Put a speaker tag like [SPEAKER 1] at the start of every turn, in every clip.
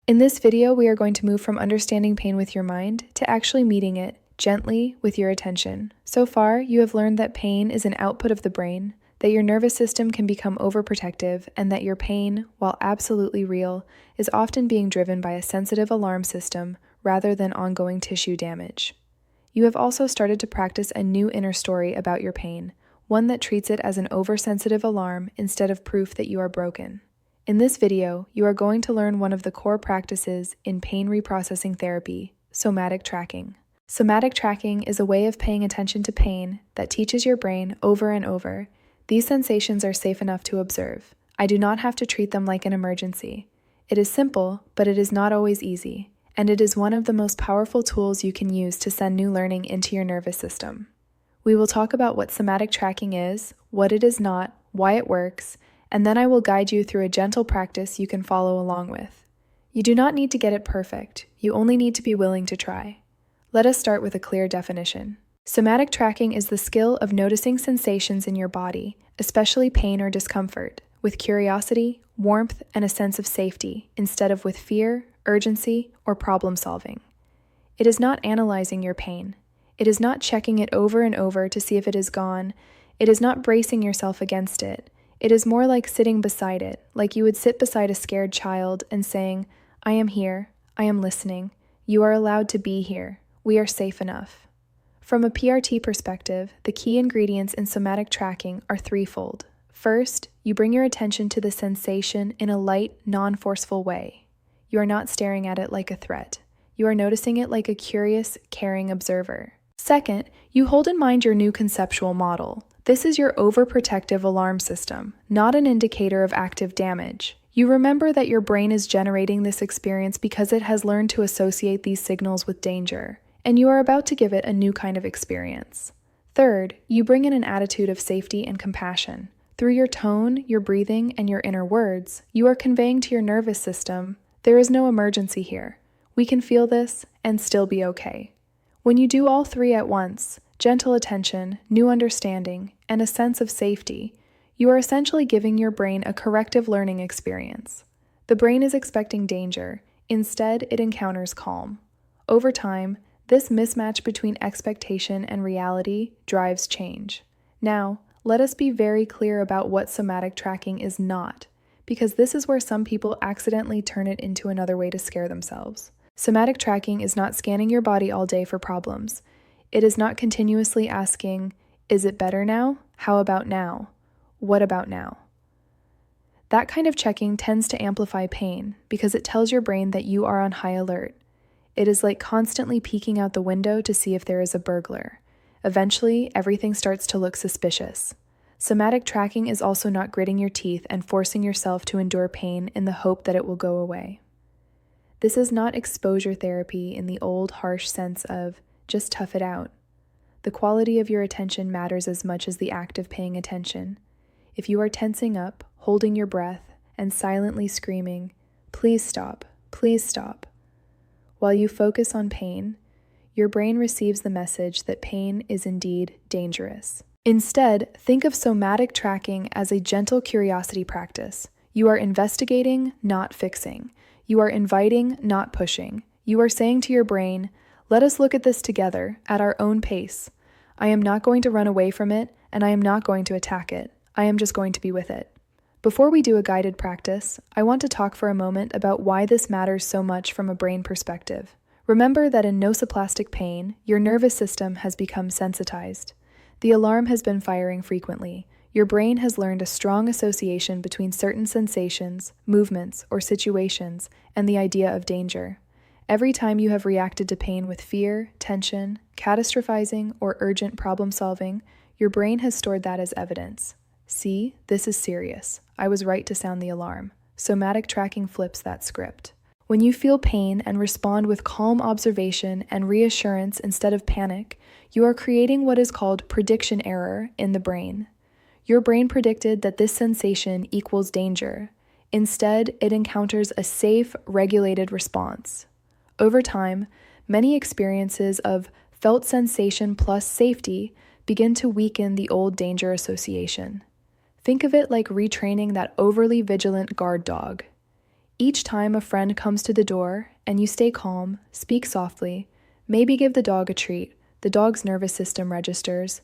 [SPEAKER 1] In this video, we are going to move from understanding pain with your mind to actually meeting it gently with your attention. So far, you have learned that pain is an output of the brain, that your nervous system can become overprotective, and that your pain, while absolutely real, is often being driven by a sensitive alarm system rather than ongoing tissue damage. You have also started to practice a new inner story about your pain, one that treats it as an oversensitive alarm instead of proof that you are broken. In this video, you are going to learn one of the core practices in pain reprocessing therapy, somatic tracking. Somatic tracking is a way of paying attention to pain that teaches your brain over and over, these sensations are safe enough to observe. I do not have to treat them like an emergency. It is simple, but it is not always easy, and it is one of the most powerful tools you can use to send new learning into your nervous system. We will talk about what somatic tracking is, what it is not, why it works, and then I will guide you through a gentle practice you can follow along with. You do not need to get it perfect, you only need to be willing to try. Let us start with a clear definition. Somatic tracking is the skill of noticing sensations in your body, especially pain or discomfort, with curiosity, warmth, and a sense of safety, instead of with fear, urgency, or problem solving. It is not analyzing your pain. It is not checking it over and over to see if it is gone. It is not bracing yourself against it. It is more like sitting beside it, like you would sit beside a scared child and saying, "I am here, I am listening, you are allowed to be here, we are safe enough." From a PRT perspective, the key ingredients in somatic tracking are threefold. First, you bring your attention to the sensation in a light, non-forceful way. You are not staring at it like a threat. You are noticing it like a curious, caring observer. Second, you hold in mind your new conceptual model. This is your overprotective alarm system, not an indicator of active damage. You remember that your brain is generating this experience because it has learned to associate these signals with danger, and you are about to give it a new kind of experience. Third, you bring in an attitude of safety and compassion. Through your tone, your breathing, and your inner words, you are conveying to your nervous system, there is no emergency here. We can feel this and still be okay. When you do all three at once, gentle attention, new understanding, and a sense of safety, you are essentially giving your brain a corrective learning experience. The brain is expecting danger. Instead, it encounters calm. Over time, this mismatch between expectation and reality drives change. Now, let us be very clear about what somatic tracking is not, because this is where some people accidentally turn it into another way to scare themselves. Somatic tracking is not scanning your body all day for problems. It is not continuously asking, is it better now? How about now? What about now? That kind of checking tends to amplify pain because it tells your brain that you are on high alert. It is like constantly peeking out the window to see if there is a burglar. Eventually, everything starts to look suspicious. Somatic tracking is also not gritting your teeth and forcing yourself to endure pain in the hope that it will go away. This is not exposure therapy in the old, harsh sense of, just tough it out. The quality of your attention matters as much as the act of paying attention. If you are tensing up, holding your breath, and silently screaming, "Please stop, please stop," while you focus on pain, your brain receives the message that pain is indeed dangerous. Instead, think of somatic tracking as a gentle curiosity practice. You are investigating, not fixing. You are inviting, not pushing. You are saying to your brain, let us look at this together, at our own pace. I am not going to run away from it, and I am not going to attack it. I am just going to be with it. Before we do a guided practice, I want to talk for a moment about why this matters so much from a brain perspective. Remember that in nociplastic pain, your nervous system has become sensitized. The alarm has been firing frequently. Your brain has learned a strong association between certain sensations, movements, or situations and the idea of danger. Every time you have reacted to pain with fear, tension, catastrophizing, or urgent problem solving, your brain has stored that as evidence. See, this is serious. I was right to sound the alarm. Somatic tracking flips that script. When you feel pain and respond with calm observation and reassurance instead of panic, you are creating what is called prediction error in the brain. Your brain predicted that this sensation equals danger. Instead, it encounters a safe, regulated response. Over time, many experiences of felt sensation plus safety begin to weaken the old danger association. Think of it like retraining that overly vigilant guard dog. Each time a friend comes to the door and you stay calm, speak softly, maybe give the dog a treat, the dog's nervous system registers,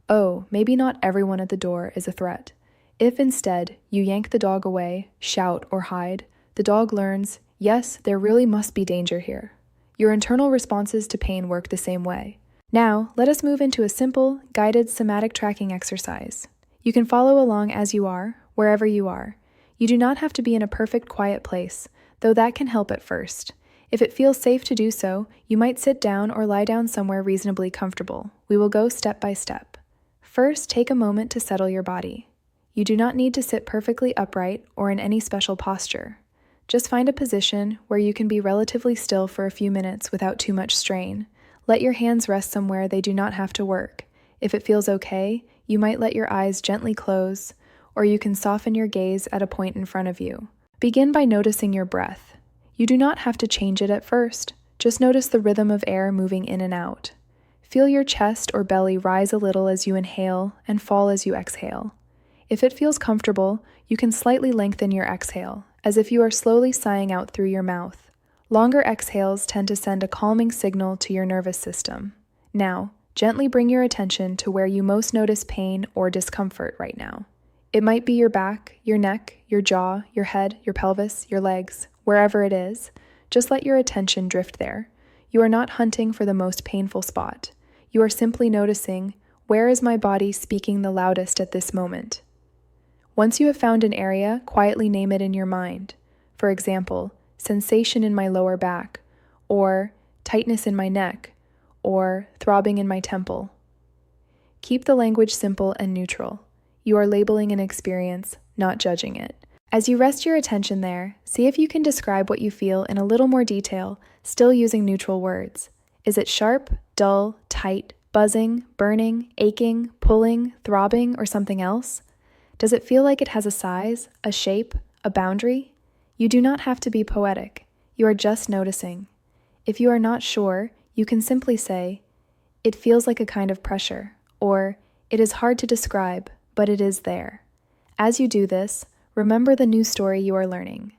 [SPEAKER 1] oh, maybe not everyone at the door is a threat. If instead you yank the dog away, shout, or hide, the dog learns, yes, there really must be danger here. Your internal responses to pain work the same way. Now, let us move into a simple, guided somatic tracking exercise. You can follow along as you are, wherever you are. You do not have to be in a perfect quiet place, though that can help at first. If it feels safe to do so, you might sit down or lie down somewhere reasonably comfortable. We will go step by step. First, take a moment to settle your body. You do not need to sit perfectly upright or in any special posture. Just find a position where you can be relatively still for a few minutes without too much strain. Let your hands rest somewhere they do not have to work. If it feels okay, you might let your eyes gently close, or you can soften your gaze at a point in front of you. Begin by noticing your breath. You do not have to change it at first. Just notice the rhythm of air moving in and out. Feel your chest or belly rise a little as you inhale and fall as you exhale. If it feels comfortable, you can slightly lengthen your exhale, as if you are slowly sighing out through your mouth. Longer exhales tend to send a calming signal to your nervous system. Now, gently bring your attention to where you most notice pain or discomfort right now. It might be your back, your neck, your jaw, your head, your pelvis, your legs, wherever it is. Just let your attention drift there. You are not hunting for the most painful spot. You are simply noticing, where is my body speaking the loudest at this moment? Once you have found an area, quietly name it in your mind. For example, sensation in my lower back, or tightness in my neck, or throbbing in my temple. Keep the language simple and neutral. You are labeling an experience, not judging it. As you rest your attention there, see if you can describe what you feel in a little more detail, still using neutral words. Is it sharp, dull, tight, buzzing, burning, aching, pulling, throbbing, or something else? Does it feel like it has a size, a shape, a boundary? You do not have to be poetic. You are just noticing. If you are not sure, you can simply say, it feels like a kind of pressure, or it is hard to describe, but it is there. As you do this, remember the new story you are learning.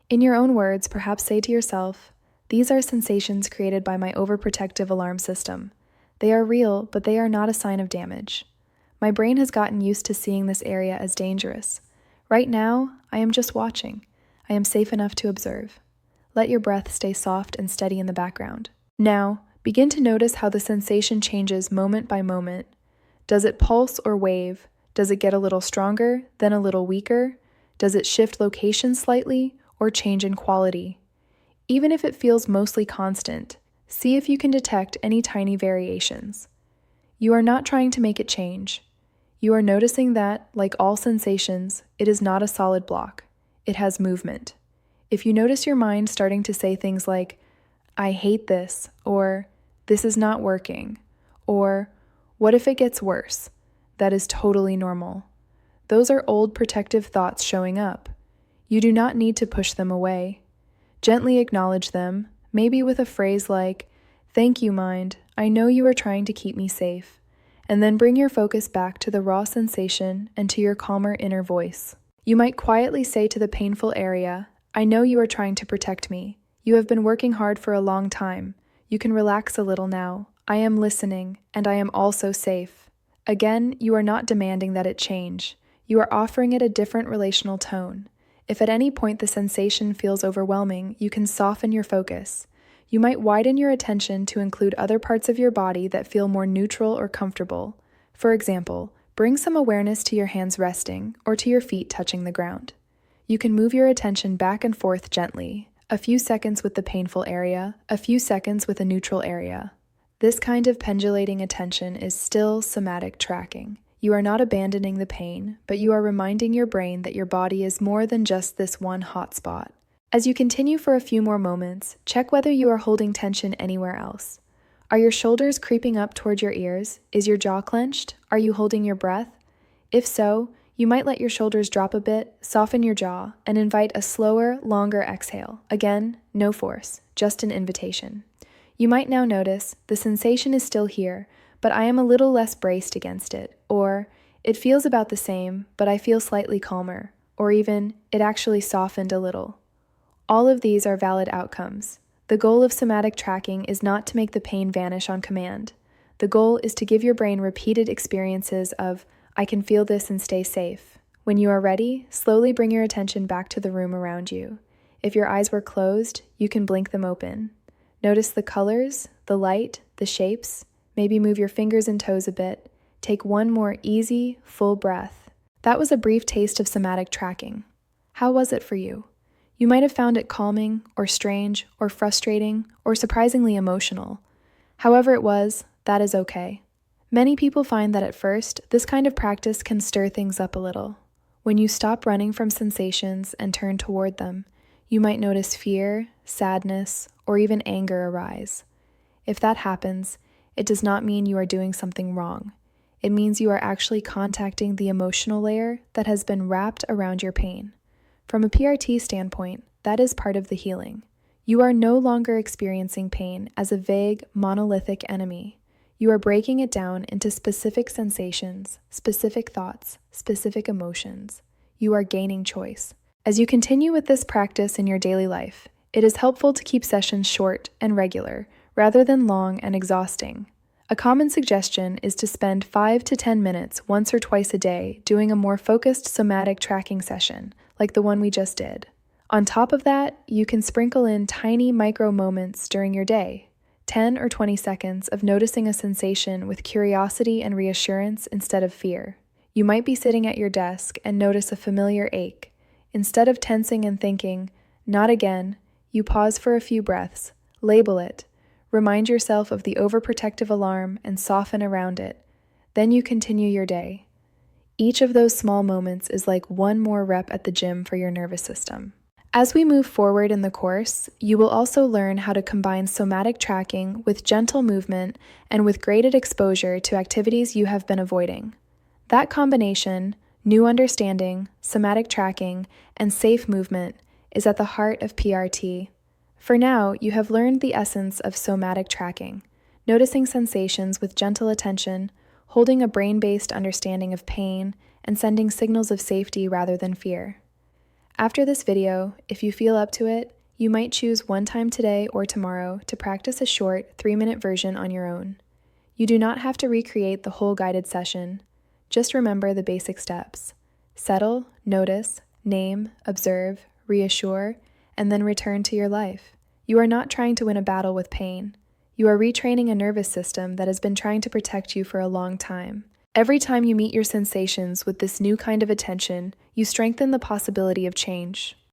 [SPEAKER 1] In your own words, perhaps say to yourself, these are sensations created by my overprotective alarm system. They are real, but they are not a sign of damage. My brain has gotten used to seeing this area as dangerous. Right now, I am just watching. I am safe enough to observe. Let your breath stay soft and steady in the background. Now, begin to notice how the sensation changes moment by moment. Does it pulse or wave? Does it get a little stronger, then a little weaker? Does it shift location slightly or change in quality? Even if it feels mostly constant, see if you can detect any tiny variations. You are not trying to make it change. You are noticing that, like all sensations, it is not a solid block. It has movement. If you notice your mind starting to say things like, I hate this, or this is not working, or what if it gets worse? That is totally normal. Those are old protective thoughts showing up. You do not need to push them away. Gently acknowledge them, maybe with a phrase like, thank you, mind, I know you are trying to keep me safe. And then bring your focus back to the raw sensation and to your calmer inner voice. You might quietly say to the painful area, I know you are trying to protect me. You have been working hard for a long time. You can relax a little now. I am listening, and I am also safe. Again, you are not demanding that it change. You are offering it a different relational tone. If at any point the sensation feels overwhelming, you can soften your focus. You might widen your attention to include other parts of your body that feel more neutral or comfortable. For example, bring some awareness to your hands resting or to your feet touching the ground. You can move your attention back and forth gently, a few seconds with the painful area, a few seconds with a neutral area. This kind of pendulating attention is still somatic tracking. You are not abandoning the pain, but you are reminding your brain that your body is more than just this one hot spot. As you continue for a few more moments, check whether you are holding tension anywhere else. Are your shoulders creeping up toward your ears? Is your jaw clenched? Are you holding your breath? If so, you might let your shoulders drop a bit, soften your jaw, and invite a slower, longer exhale. Again, no force, just an invitation. You might now notice the sensation is still here, but I am a little less braced against it, or it feels about the same, but I feel slightly calmer, or even it actually softened a little. All of these are valid outcomes. The goal of somatic tracking is not to make the pain vanish on command. The goal is to give your brain repeated experiences of, I can feel this and stay safe. When you are ready, slowly bring your attention back to the room around you. If your eyes were closed, you can blink them open. Notice the colors, the light, the shapes. Maybe move your fingers and toes a bit. Take one more easy, full breath. That was a brief taste of somatic tracking. How was it for you? You might have found it calming, or strange, or frustrating, or surprisingly emotional. However it was, that is okay. Many people find that at first, this kind of practice can stir things up a little. When you stop running from sensations and turn toward them, you might notice fear, sadness, or even anger arise. If that happens, it does not mean you are doing something wrong. It means you are actually contacting the emotional layer that has been wrapped around your pain. From a PRT standpoint, that is part of the healing. You are no longer experiencing pain as a vague, monolithic enemy. You are breaking it down into specific sensations, specific thoughts, specific emotions. You are gaining choice. As you continue with this practice in your daily life, it is helpful to keep sessions short and regular, rather than long and exhausting. A common suggestion is to spend 5 to 10 minutes once or twice a day doing a more focused somatic tracking session, like the one we just did. On top of that, you can sprinkle in tiny micro moments during your day, 10 or 20 seconds of noticing a sensation with curiosity and reassurance instead of fear. You might be sitting at your desk and notice a familiar ache. Instead of tensing and thinking, "Not again," you pause for a few breaths, label it, remind yourself of the overprotective alarm and soften around it. Then you continue your day. Each of those small moments is like one more rep at the gym for your nervous system. As we move forward in the course, you will also learn how to combine somatic tracking with gentle movement and with graded exposure to activities you have been avoiding. That combination, new understanding, somatic tracking, and safe movement, is at the heart of PRT. For now, you have learned the essence of somatic tracking, noticing sensations with gentle attention, holding a brain-based understanding of pain, and sending signals of safety rather than fear. After this video, if you feel up to it, you might choose one time today or tomorrow to practice a short 3-minute version on your own. You do not have to recreate the whole guided session. Just remember the basic steps. Settle, notice, name, observe, reassure, and then return to your life. You are not trying to win a battle with pain. You are retraining a nervous system that has been trying to protect you for a long time. Every time you meet your sensations with this new kind of attention, you strengthen the possibility of change.